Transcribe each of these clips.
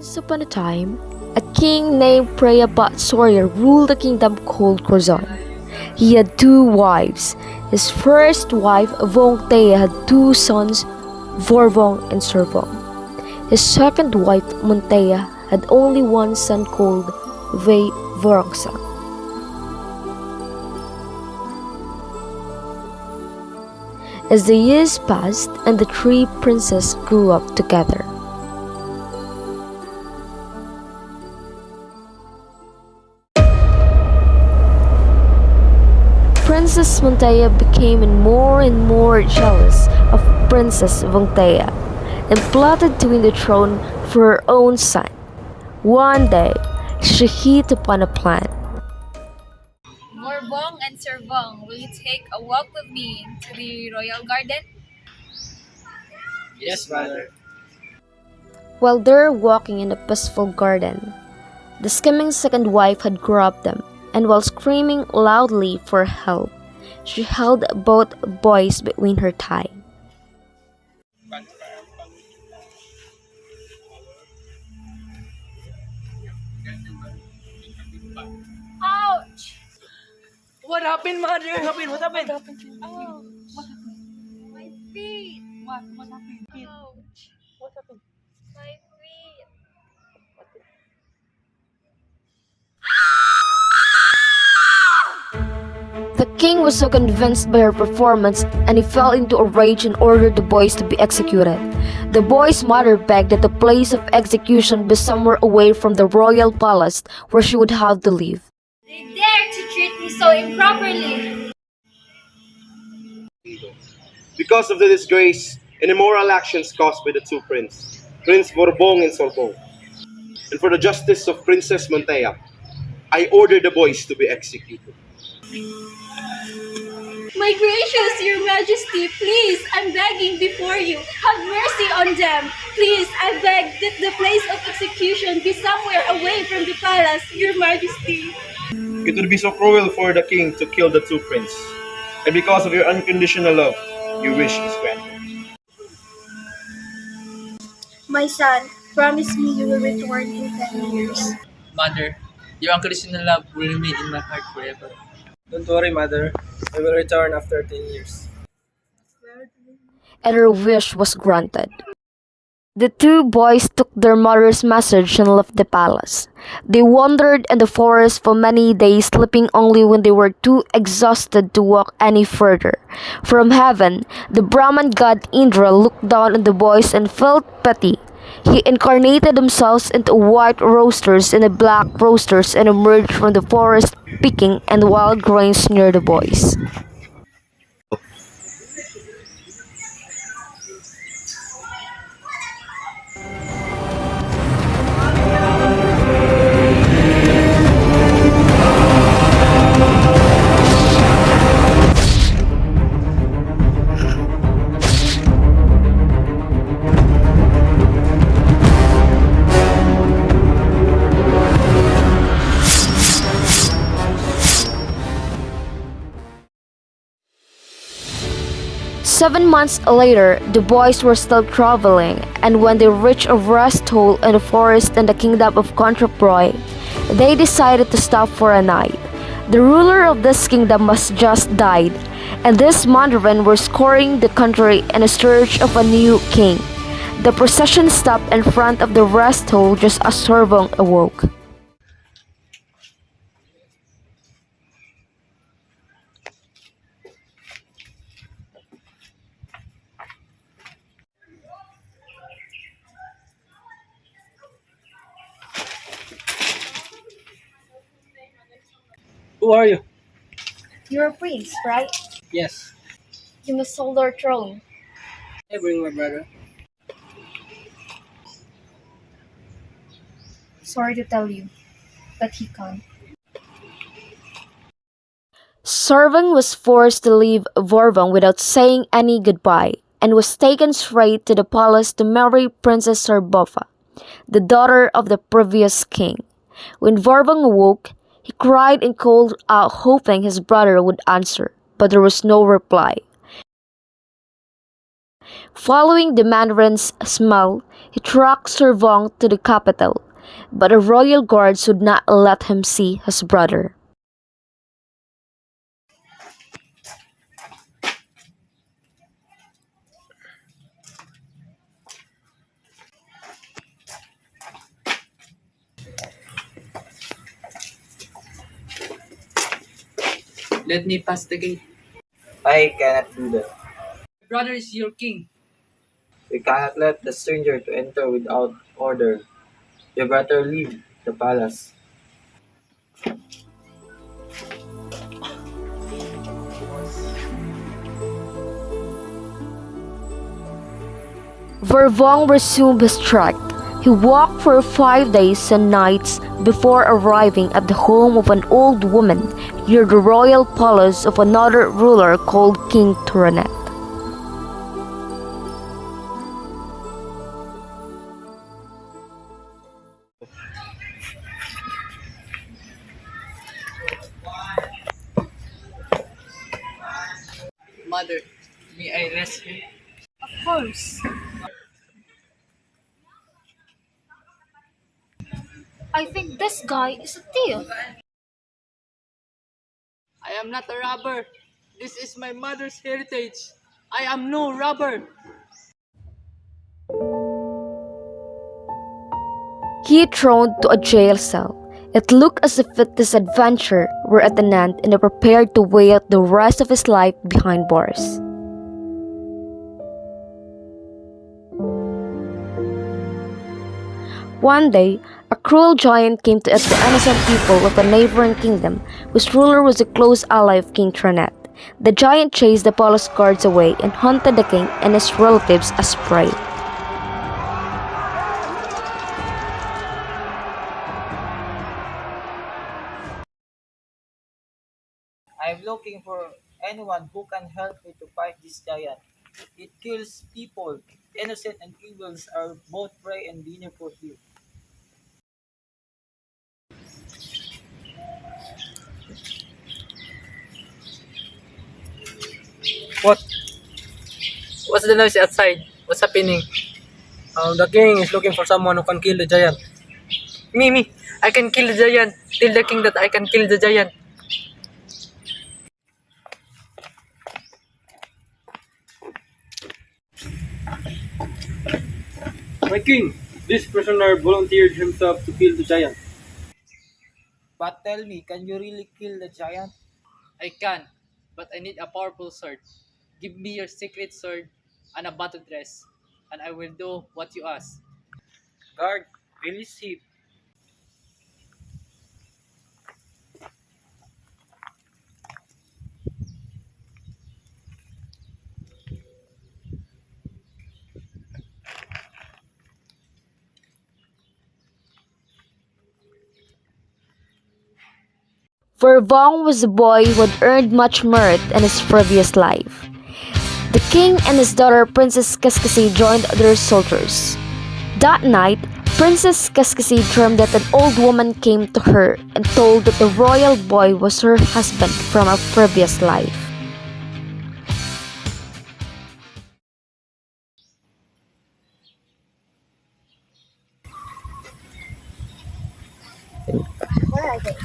Once upon a time, a king named Preyabat Sawyer ruled a kingdom called Corzon. He had two wives. His first wife, Vongtea, had two sons, Vorvong and Servong. His second wife, Montea, had only one son called Vei Vorongsa. As the years passed and the three princes grew up together, Princess Montea became more and more jealous of Princess Vongtea and plotted to win the throne for her own son. One day, she hit upon a plan. Morbong and Servong, will you take a walk with me to the royal garden? Yes, mother. While they're walking in a peaceful garden, the scheming second wife had grabbed them, and while screaming loudly for help, she held both boys between her thighs. Ouch! What happened, mother? What happened? Oh, my feet! What happened? Ouch! What happened? My feet! The king was so convinced by her performance and he fell into a rage and ordered the boys to be executed. The boy's mother begged that the place of execution be somewhere away from the royal palace where she would have to live. They dare to treat me so improperly! Because of the disgrace and immoral actions caused by the two Prince Borbong and Sorbong, and for the justice of Princess Montea, I order the boys to be executed. My gracious, your majesty, please, I'm begging before you, have mercy on them. Please, I beg that the place of execution be somewhere away from the palace, your majesty. It would be so cruel for the king to kill the two princes, and because of your unconditional love, your wish is granted. My son, promise me you will return in 10 years. Mother, your unconditional love will remain in my heart forever. Don't worry, mother. I will return after 10 years. And her wish was granted. The two boys took their mother's message and left the palace. They wandered in the forest for many days, sleeping only when they were too exhausted to walk any further. From heaven, the Brahman god Indra looked down on the boys and felt pity. He incarnated himself into white roosters and black roosters and emerged from the forest, picking and wild grains near the boys. Seven months later, the boys were still traveling, and when they reached a rest hole in the forest in the kingdom of Controproy, they decided to stop for a night. The ruler of this kingdom was just died, and these mandarin were scouring the country in search of a new king. The procession stopped in front of the rest hole just as Servong awoke. Who are you? You're a prince, right? Yes. You must hold our throne. I bring my brother. Sorry to tell you, but he can't. Servong was forced to leave Vorvong without saying any goodbye and was taken straight to the palace to marry Princess Sarbova, the daughter of the previous king. When Vorvong awoke, he cried and called out hoping his brother would answer, but there was no reply. Following the mandarin's smell, he tracked Servong to the capital, but the royal guards would not let him see his brother. Let me pass the gate. I cannot do that. My brother is your king. We cannot let the stranger to enter without order. You better leave the palace. Vervong resumed his trek. He walked for 5 days and nights before arriving at the home of an old woman near the royal palace of another ruler called King Turanet. Mother, may I rest here? Of course. I think this guy is a thief. I am not a robber. This is my mother's heritage. I am no robber. He thrown to a jail cell. It looked as if this adventure were at an end and he prepared to wait out the rest of his life behind bars. One day, a cruel giant came to eat the innocent people of a neighboring kingdom, whose ruler was a close ally of King Tranet. The giant chased the palace guards away and hunted the king and his relatives as prey. I'm looking for anyone who can help me to fight this giant. It kills people. Innocent and evils are both prey and dinner for you. What? What's the noise outside? What's happening? The king is looking for someone who can kill the giant. Me. I can kill the giant. Tell the king that I can kill the giant. My king, this prisoner volunteered himself to kill the giant. But tell me, can you really kill the giant? I can, but I need a powerful sword. Give me your secret sword and a battle dress, and I will do what you ask. Guard, release him. Vervong was a boy who had earned much merit in his previous life. The king and his daughter Princess Kaskasi joined other soldiers. That night, Princess Kaskasi dreamed that an old woman came to her and told that the royal boy was her husband from a previous life. Where are they?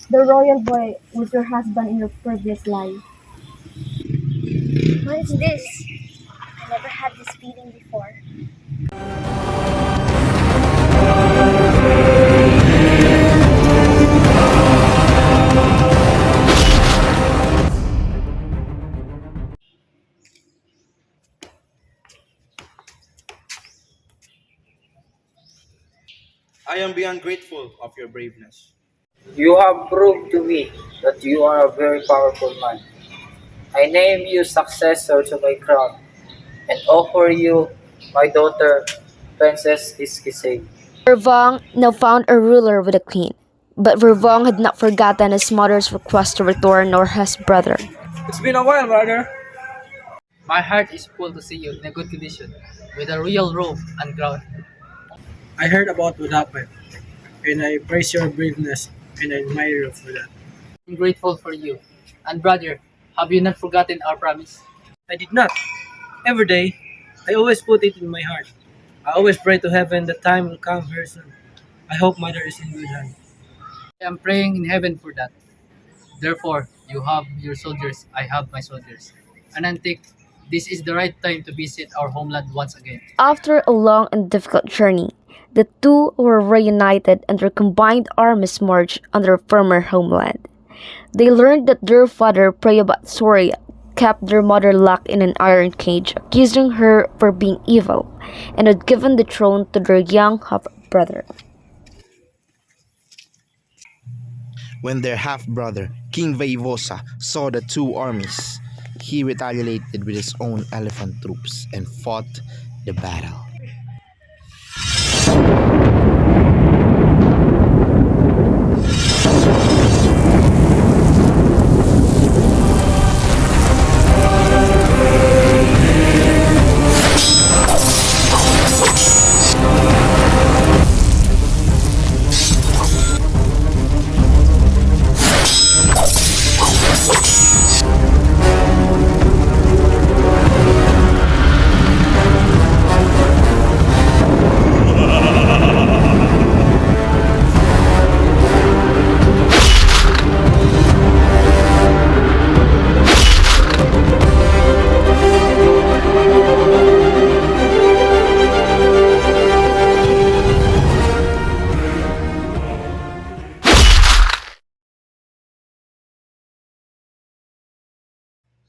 The royal boy was your husband in your previous life. What is this? I never had this feeling before. I am beyond grateful of your braveness. You have proved to me that you are a very powerful man. I name you successor to my crown and offer you my daughter, Princess Iskisei. Vervong now found a ruler with a queen, but Vervong had not forgotten his mother's request to return nor his brother. It's been a while, brother. My heart is full to see you in a good condition, with a royal robe and crown. I heard about what happened, and I praise your braveness and I admire you for that. I'm grateful for you. And brother, have you not forgotten our promise? I did not. Every day, I always put it in my heart. I always pray to heaven that time will come very soon. I hope mother is in good hands. I am praying in heaven for that. Therefore, you have your soldiers, I have my soldiers. Anantik, this is the right time to visit our homeland once again. After a long and difficult journey, the two were reunited and their combined armies marched on their former homeland. They learned that their father, Prayabat Surya, kept their mother locked in an iron cage, accusing her for being evil, and had given the throne to their young half-brother. When their half-brother, King Vaivosa, saw the two armies, he retaliated with his own elephant troops and fought the battle.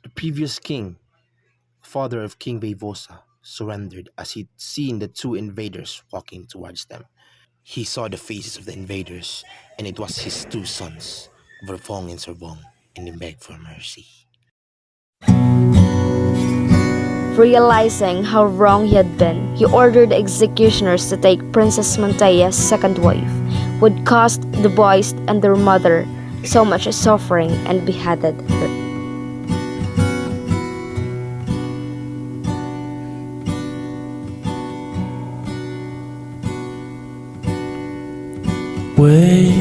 The previous king, father of King Vaivosa, surrendered as he'd seen the two invaders walking towards them. He saw the faces of the invaders, and it was his two sons, Vervong and Sorbong, and he begged for mercy. Realizing how wrong he had been, he ordered the executioners to take Princess Mantea's second wife, who had caused the boys and their mother so much suffering, and beheaded her. Wake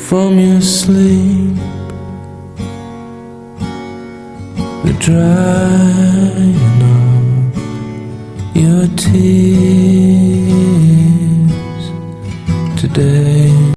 from your sleep, the drying of your tears today.